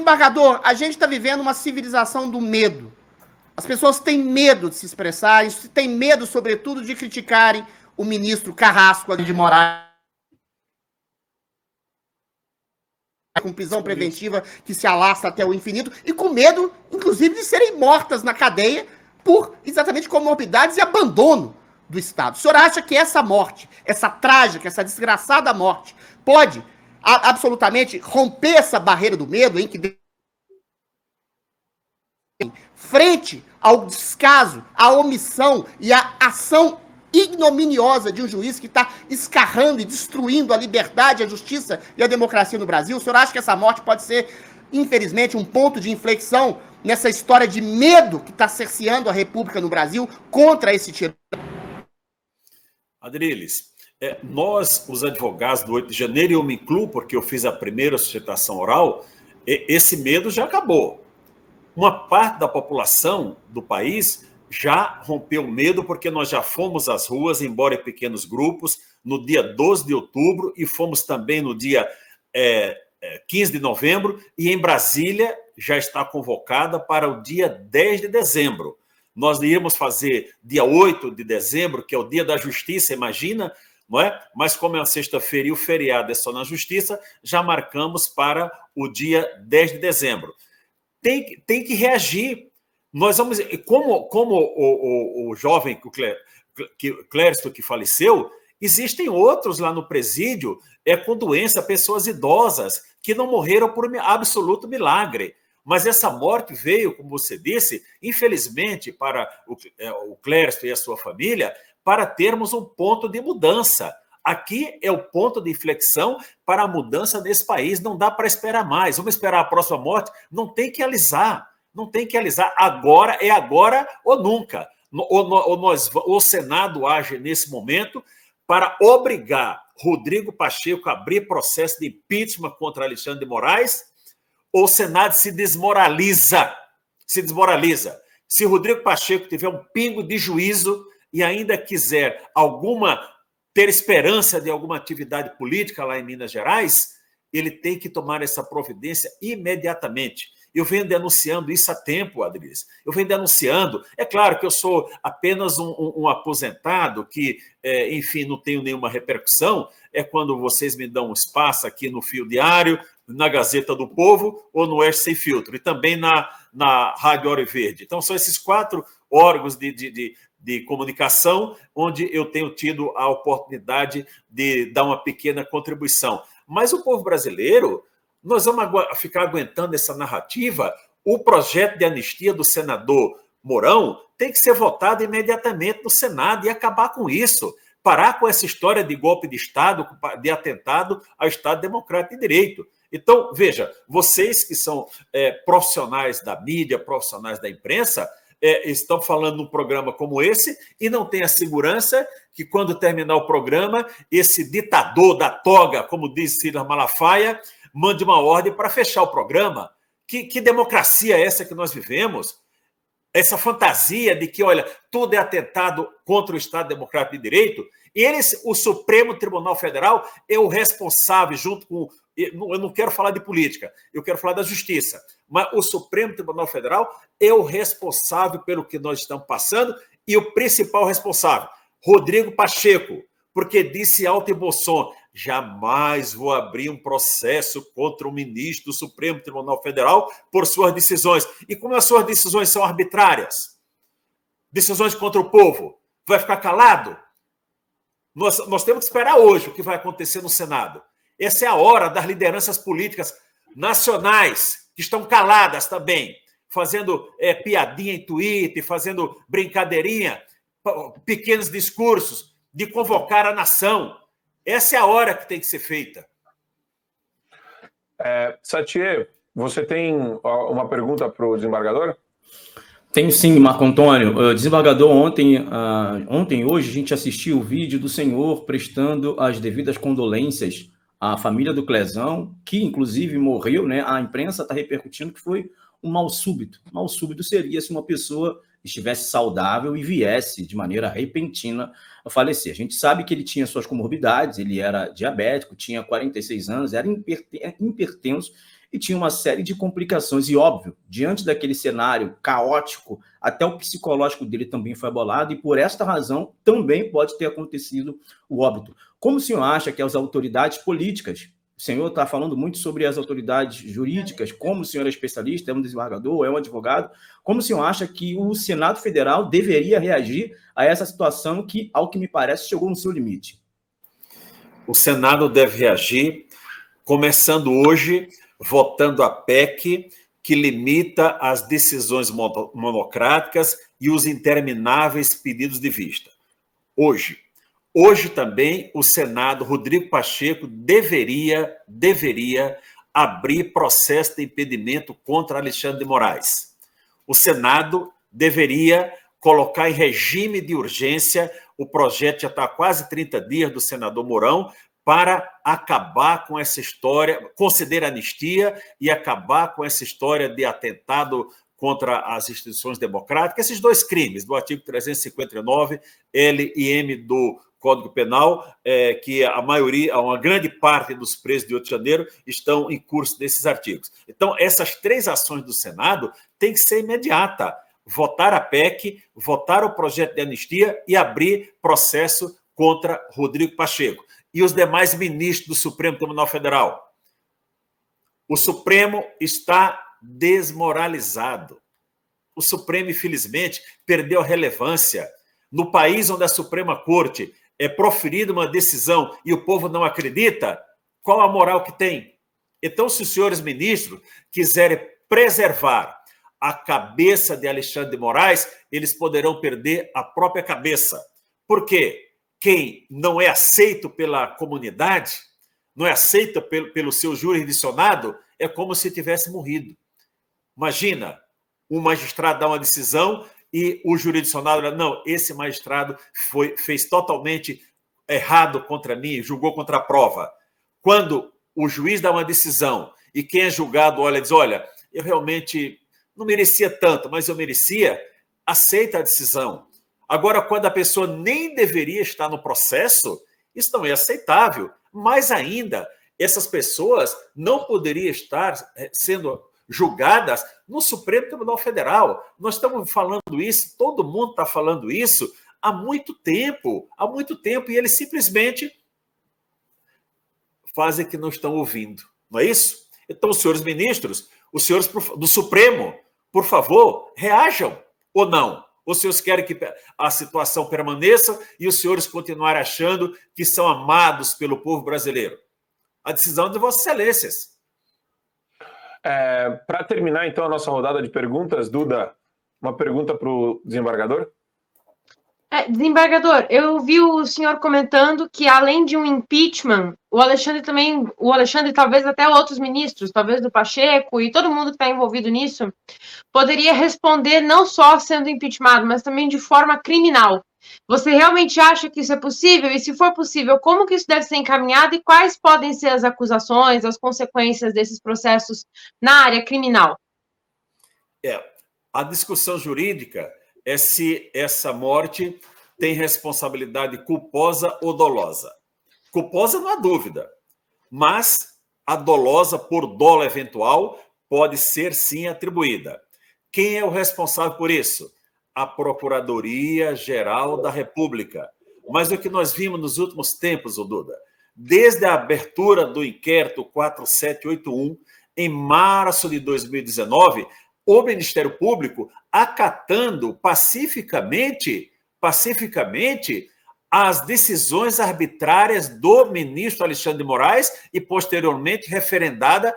Desembargador, a gente está vivendo uma civilização do medo. As pessoas têm medo de se expressarem, têm medo, sobretudo, de criticarem o ministro Carrasco de Moraes, com prisão preventiva que se alastra até o infinito, e com medo, inclusive, de serem mortas na cadeia por exatamente comorbidades e abandono do Estado. O senhor acha que essa morte, essa trágica, essa desgraçada morte, pode absolutamente romper essa barreira do medo, em que frente ao descaso, à omissão e à ação ignominiosa de um juiz que está escarrando e destruindo a liberdade, a justiça e a democracia no Brasil? O senhor acha que essa morte pode ser, infelizmente, um ponto de inflexão nessa história de medo que está cerceando a República no Brasil contra esse tirano? Adriles, nós, os advogados do 8 de janeiro, e eu me incluo porque eu fiz a primeira sustentação oral, esse medo já acabou. Uma parte da população do país já rompeu o medo, porque nós já fomos às ruas, embora em pequenos grupos, no dia 12 de outubro, e fomos também no dia 15 de novembro, e em Brasília já está convocada para o dia 10 de dezembro. Nós iríamos fazer dia 8 de dezembro, que é o dia da justiça, imagina, não é? Mas como é uma sexta-feira e o feriado é só na justiça, já marcamos para o dia 10 de dezembro. Tem que reagir. Nós vamos, como o jovem Cléristo que faleceu, existem outros lá no presídio com doença, pessoas idosas que não morreram por absoluto milagre. Mas essa morte veio, como você disse, infelizmente, para o Cléristo e a sua família, para termos um ponto de mudança. Aqui é o ponto de inflexão para a mudança nesse país. Não dá para esperar mais. Vamos esperar a próxima morte? Não tem que alisar. Não tem que alisar. Agora é agora ou nunca. O Senado age nesse momento para obrigar Rodrigo Pacheco a abrir processo de impeachment contra Alexandre de Moraes. O Senado se desmoraliza. Se desmoraliza. Se Rodrigo Pacheco tiver um pingo de juízo e ainda quiser ter esperança de alguma atividade política lá em Minas Gerais, ele tem que tomar essa providência imediatamente. Eu venho denunciando isso há tempo, Adriles. Eu venho denunciando. É claro que eu sou apenas um aposentado que, enfim, não tenho nenhuma repercussão. É quando vocês me dão um espaço aqui no Fio Diário, na Gazeta do Povo ou no Oeste Sem Filtro, e também na Rádio Ouro Verde. Então, são esses 4 órgãos de comunicação onde eu tenho tido a oportunidade de dar uma pequena contribuição. Mas o povo brasileiro, nós vamos ficar aguentando essa narrativa. O projeto de anistia do senador Mourão tem que ser votado imediatamente no Senado e acabar com isso. Parar com essa história de golpe de Estado, de atentado ao Estado Democrático de Direito. Então, veja, vocês que são profissionais da mídia, profissionais da imprensa, estão falando num programa como esse e não tem a segurança que, quando terminar o programa, esse ditador da toga, como diz Silas Malafaia, mande uma ordem para fechar o programa. Que democracia é essa que nós vivemos? Essa fantasia de que, olha, tudo é atentado contra o Estado Democrático de Direito, e o Supremo Tribunal Federal é o responsável, junto com... Eu não quero falar de política, eu quero falar da justiça, mas o Supremo Tribunal Federal é o responsável pelo que nós estamos passando, e o principal responsável, Rodrigo Pacheco, porque disse alto e bom som: jamais vou abrir um processo contra o ministro do Supremo Tribunal Federal por suas decisões. E como as suas decisões são arbitrárias, decisões contra o povo, vai ficar calado? Nós temos que esperar hoje o que vai acontecer no Senado. Essa é a hora das lideranças políticas nacionais, que estão caladas também, fazendo piadinha em Twitter, fazendo brincadeirinha, pequenos discursos, de convocar a nação. Essa é a hora que tem que ser feita. Satye, você tem uma pergunta para o desembargador? Tenho sim, Marco Antônio. Desembargador, ontem e hoje, a gente assistiu o vídeo do senhor prestando as devidas condolências à família do Clezão, que inclusive morreu, né? A imprensa está repercutindo que foi um mal súbito. Mal súbito seria se uma pessoa estivesse saudável e viesse de maneira repentina a falecer. A gente sabe que ele tinha suas comorbidades, ele era diabético, tinha 46 anos, era hipertenso e tinha uma série de complicações. E, óbvio, diante daquele cenário caótico, até o psicológico dele também foi abalado, e por esta razão também pode ter acontecido o óbito. Como o senhor acha que as autoridades políticas, o senhor está falando muito sobre as autoridades jurídicas, como o senhor é especialista, é um desembargador, é um advogado, como o senhor acha que o Senado Federal deveria reagir a essa situação que, ao que me parece, chegou no seu limite? O Senado deve reagir, começando hoje, votando a PEC, que limita as decisões monocráticas e os intermináveis pedidos de vista. Hoje também o Senado, Rodrigo Pacheco, deveria abrir processo de impedimento contra Alexandre de Moraes. O Senado deveria colocar em regime de urgência o projeto, já está há quase 30 dias, do senador Mourão, para acabar com essa história, conceder anistia e acabar com essa história de atentado contra as instituições democráticas, esses dois crimes, do artigo 359, L e M do Código Penal, que a maioria, uma grande parte dos presos de 8 de janeiro estão em curso desses artigos. Então, essas 3 ações do Senado têm que ser imediata. Votar a PEC, votar o projeto de anistia e abrir processo contra Rodrigo Pacheco e os demais ministros do Supremo Tribunal Federal. O Supremo está desmoralizado. O Supremo, infelizmente, perdeu a relevância. No país onde a Suprema Corte é proferida uma decisão e o povo não acredita, qual a moral que tem? Então, se os senhores ministros quiserem preservar a cabeça de Alexandre de Moraes, eles poderão perder a própria cabeça. Por quê? Quem não é aceito pela comunidade, não é aceito pelo seu jurisdicionado, é como se tivesse morrido. Imagina, um magistrado dá uma decisão e o jurisdicionado, não, esse magistrado fez totalmente errado contra mim, julgou contra a prova. Quando o juiz dá uma decisão e quem é julgado olha e diz, olha, eu realmente não merecia tanto, mas eu merecia, aceita a decisão. Agora, quando a pessoa nem deveria estar no processo, isso não é aceitável. Mais ainda, essas pessoas não poderiam estar sendo julgadas no Supremo Tribunal Federal. Nós estamos falando isso, todo mundo está falando isso há muito tempo, e eles simplesmente fazem que não estão ouvindo, não é isso? Então, os senhores ministros, os senhores do Supremo, por favor, reajam ou não? Ou os senhores querem que a situação permaneça e os senhores continuarem achando que são amados pelo povo brasileiro? A decisão de Vossas Excelências. Para terminar, então, a nossa rodada de perguntas, Duda, uma pergunta para o desembargador? Desembargador, eu vi o senhor comentando que, além de um impeachment, o Alexandre, talvez até outros ministros, talvez do Pacheco e todo mundo que está envolvido nisso, poderia responder não só sendo impeachmentado, mas também de forma criminal. Você realmente acha que isso é possível? E se for possível, como que isso deve ser encaminhado e quais podem ser as acusações, as consequências desses processos na área criminal? A discussão jurídica é se essa morte tem responsabilidade culposa ou dolosa. Culposa não há dúvida, mas a dolosa, por dolo eventual, pode ser sim atribuída. Quem é o responsável por isso? A Procuradoria-Geral da República. Mas o que nós vimos nos últimos tempos, Duda, desde a abertura do inquérito 4781, em março de 2019, o Ministério Público acatando pacificamente as decisões arbitrárias do ministro Alexandre de Moraes e, posteriormente, referendada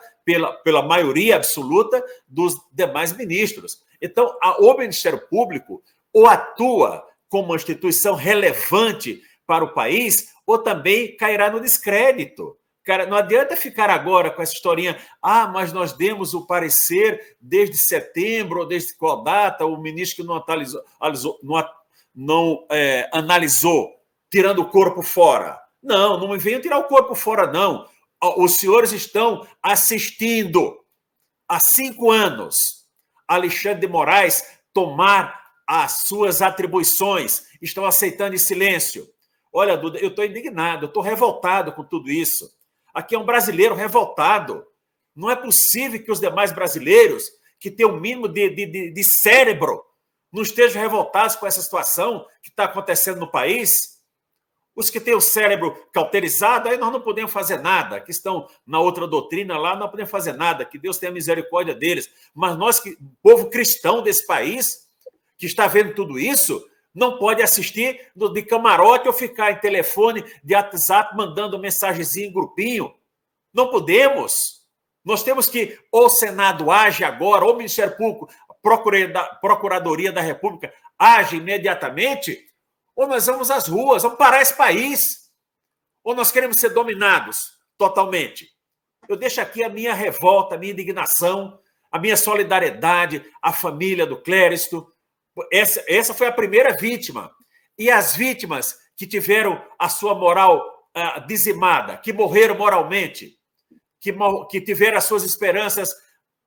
pela maioria absoluta dos demais ministros. Então, o Ministério Público ou atua como uma instituição relevante para o país ou também cairá no descrédito. Cara, não adianta ficar agora com essa historinha, mas nós demos o parecer desde setembro, ou desde qual data, o ministro que não analisou, tirando o corpo fora. Não me venham tirar o corpo fora, não. Os senhores estão assistindo há 5 anos Alexandre de Moraes tomar as suas atribuições, estão aceitando em silêncio. Olha, Duda, eu estou indignado, eu estou revoltado com tudo isso. Aqui é um brasileiro revoltado. Não é possível que os demais brasileiros, que têm um mínimo de cérebro, não estejam revoltados com essa situação que está acontecendo no país. Os que têm o cérebro cauterizado, aí nós não podemos fazer nada, que estão na outra doutrina lá, não podemos fazer nada, que Deus tenha misericórdia deles. Mas nós, povo cristão desse país, que está vendo tudo isso, não pode assistir de camarote ou ficar em telefone, de WhatsApp, mandando mensagenzinha em grupinho. Não podemos. Nós temos que, ou o Senado age agora, ou o Ministério Público, a Procuradoria da República age imediatamente, ou nós vamos às ruas, vamos parar esse país. Ou nós queremos ser dominados totalmente. Eu deixo aqui a minha revolta, a minha indignação, a minha solidariedade à família do Cléristo. Essa foi a primeira vítima. E as vítimas que tiveram a sua moral dizimada, que morreram moralmente, que tiveram as suas esperanças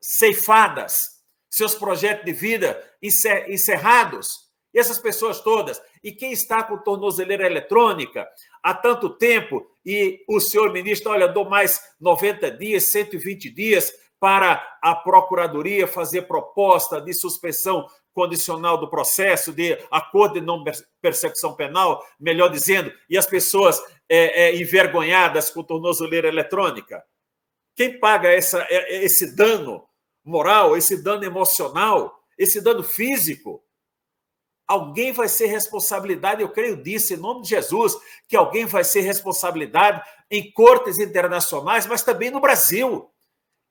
ceifadas, seus projetos de vida encerrados. E essas pessoas todas. E quem está com tornozeleira eletrônica há tanto tempo, e o senhor ministro, olha, dou mais 90 dias, 120 dias para a Procuradoria fazer proposta de suspensão condicional do processo, de acordo de não persecução penal, melhor dizendo, e as pessoas envergonhadas com tornozeleira eletrônica. Quem paga esse dano moral, esse dano emocional, esse dano físico? Alguém vai ser responsabilidade, eu creio disso, em nome de Jesus, que alguém vai ser responsabilidade em cortes internacionais, mas também no Brasil.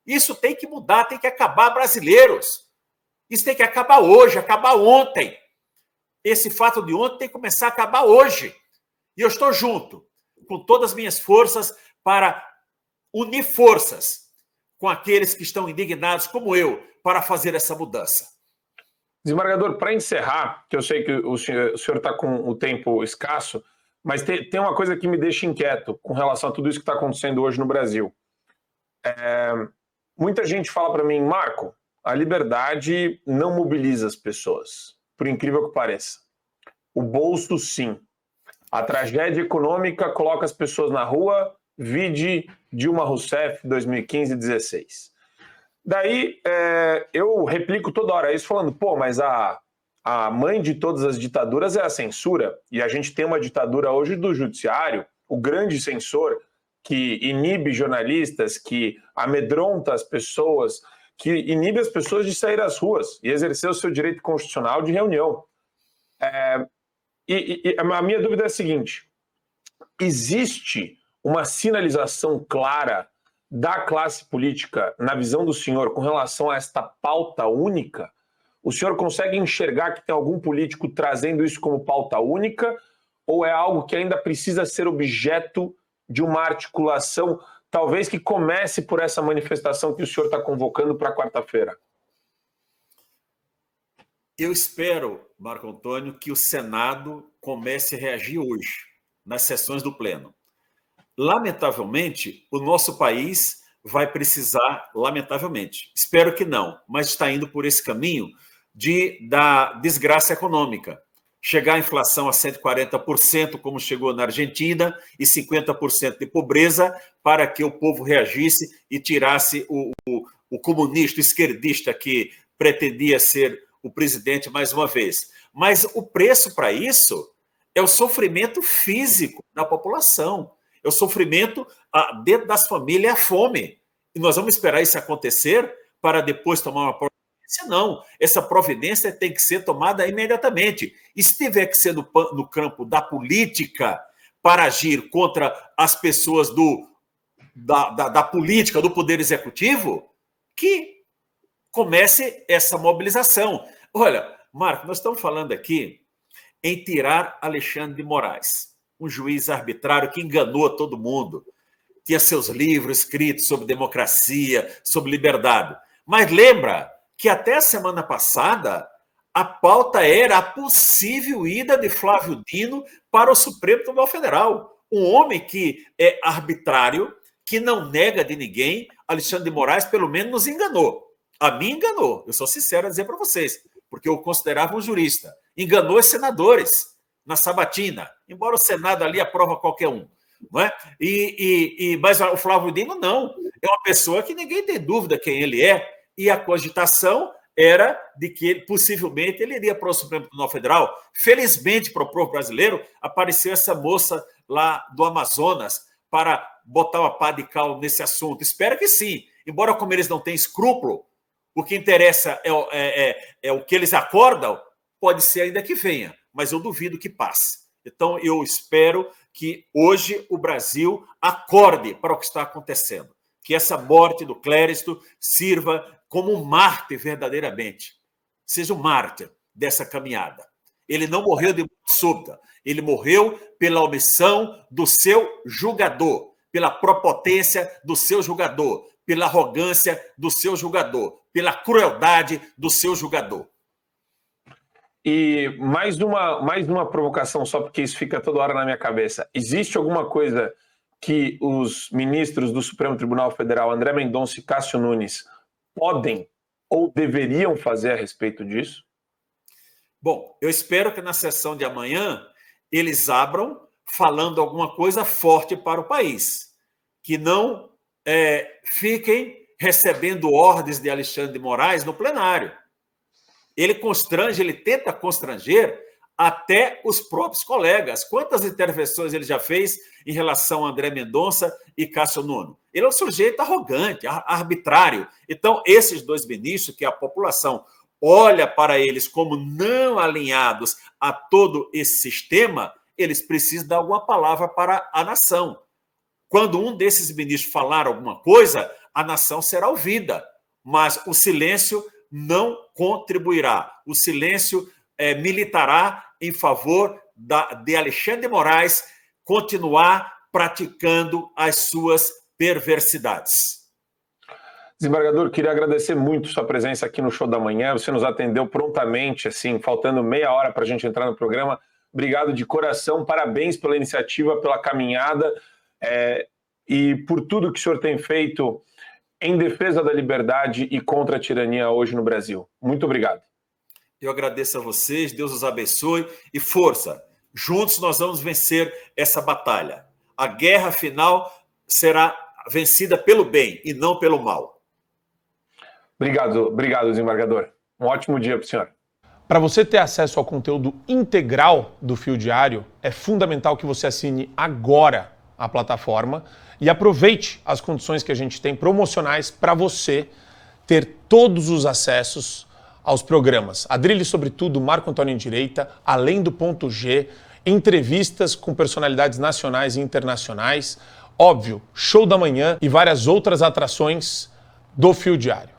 Isso tem que mudar, tem que acabar, brasileiros. Isso tem que acabar hoje, acabar ontem. Esse fato de ontem tem que começar a acabar hoje. E eu estou junto, com todas as minhas forças, para unir forças com aqueles que estão indignados, como eu, para fazer essa mudança. Desembargador, para encerrar, que eu sei que o senhor está com o tempo escasso, mas tem uma coisa que me deixa inquieto com relação a tudo isso que está acontecendo hoje no Brasil. Muita gente fala para mim, Marco, a liberdade não mobiliza as pessoas, por incrível que pareça. O bolso, sim. A tragédia econômica coloca as pessoas na rua, vide Dilma Rousseff 2015-16. Daí eu replico toda hora isso falando, mas a mãe de todas as ditaduras é a censura, e a gente tem uma ditadura hoje do judiciário, o grande censor que inibe jornalistas, que amedronta as pessoas, que inibe as pessoas de sair às ruas e exercer o seu direito constitucional de reunião. E a minha dúvida é a seguinte, existe uma sinalização clara da classe política, na visão do senhor, com relação a esta pauta única? O senhor consegue enxergar que tem algum político trazendo isso como pauta única, ou é algo que ainda precisa ser objeto de uma articulação, talvez que comece por essa manifestação que o senhor está convocando para quarta-feira? Eu espero, Marco Antônio, que o Senado comece a reagir hoje, nas sessões do Pleno. Lamentavelmente, o nosso país vai precisar, lamentavelmente, espero que não, mas está indo por esse caminho da desgraça econômica. Chegar a inflação a 140%, como chegou na Argentina, e 50% de pobreza, para que o povo reagisse e tirasse o comunista esquerdista que pretendia ser o presidente mais uma vez. Mas o preço para isso é o sofrimento físico da população. É o sofrimento dentro das famílias, a fome. E nós vamos esperar isso acontecer para depois tomar uma providência? Não. Essa providência tem que ser tomada imediatamente. E se tiver que ser no campo da política para agir contra as pessoas da política, do Poder Executivo, que comece essa mobilização. Olha, Marco, nós estamos falando aqui em tirar Alexandre de Moraes, um juiz arbitrário que enganou todo mundo, tinha seus livros escritos sobre democracia, sobre liberdade. Mas lembra que até a semana passada a pauta era a possível ida de Flávio Dino para o Supremo Tribunal Federal. Um homem que é arbitrário, que não nega de ninguém. Alexandre de Moraes, pelo menos, nos enganou. A mim enganou, eu sou sincero a dizer para vocês, porque eu o considerava um jurista. Enganou os senadores na sabatina, embora o Senado ali aprova qualquer um. Não é? Mas o Flávio Dino não. É uma pessoa que ninguém tem dúvida quem ele é, e a cogitação era de que possivelmente ele iria para o Supremo Tribunal Federal. Felizmente, para o povo brasileiro, apareceu essa moça lá do Amazonas para botar uma pá de cal nesse assunto. Espero que sim. Embora, como eles não têm escrúpulo, o que interessa é o que eles acordam, pode ser ainda que venha, mas eu duvido que passe. Então, eu espero que hoje o Brasil acorde para o que está acontecendo, que essa morte do Clériston sirva como um mártir verdadeiramente, seja um mártir dessa caminhada. Ele não morreu de morte súbita, ele morreu pela omissão do seu julgador, pela propotência do seu julgador, pela arrogância do seu julgador, pela crueldade do seu julgador. E mais uma provocação, só porque isso fica toda hora na minha cabeça. Existe alguma coisa que os ministros do Supremo Tribunal Federal, André Mendonça e Cássio Nunes, podem ou deveriam fazer a respeito disso? Bom, eu espero que na sessão de amanhã eles abram falando alguma coisa forte para o país, que não fiquem recebendo ordens de Alexandre de Moraes no plenário. Ele constrange, ele tenta constranger até os próprios colegas. Quantas intervenções ele já fez em relação a André Mendonça e Cássio Nunes? Ele é um sujeito arrogante, arbitrário. Então, esses dois ministros, que a população olha para eles como não alinhados a todo esse sistema, eles precisam dar alguma palavra para a nação. Quando um desses ministros falar alguma coisa, a nação será ouvida, mas o silêncio não contribuirá. O silêncio militará em favor de Alexandre de Moraes continuar praticando as suas perversidades. Desembargador, queria agradecer muito sua presença aqui no Show da Manhã. Você nos atendeu prontamente, assim, faltando meia hora para a gente entrar no programa. Obrigado de coração, parabéns pela iniciativa, pela caminhada e por tudo que o senhor tem feito em defesa da liberdade e contra a tirania hoje no Brasil. Muito obrigado. Eu agradeço a vocês, Deus os abençoe e força. Juntos nós vamos vencer essa batalha. A guerra final será vencida pelo bem e não pelo mal. Obrigado, desembargador. Um ótimo dia para o senhor. Para você ter acesso ao conteúdo integral do Fio Diário, é fundamental que você assine agora a plataforma e aproveite as condições que a gente tem promocionais para você ter todos os acessos aos programas. Adrilhe sobre tudo, Marco Antônio em Direita, Além do Ponto G, entrevistas com personalidades nacionais e internacionais, óbvio, Show da Manhã e várias outras atrações do Fio Diário.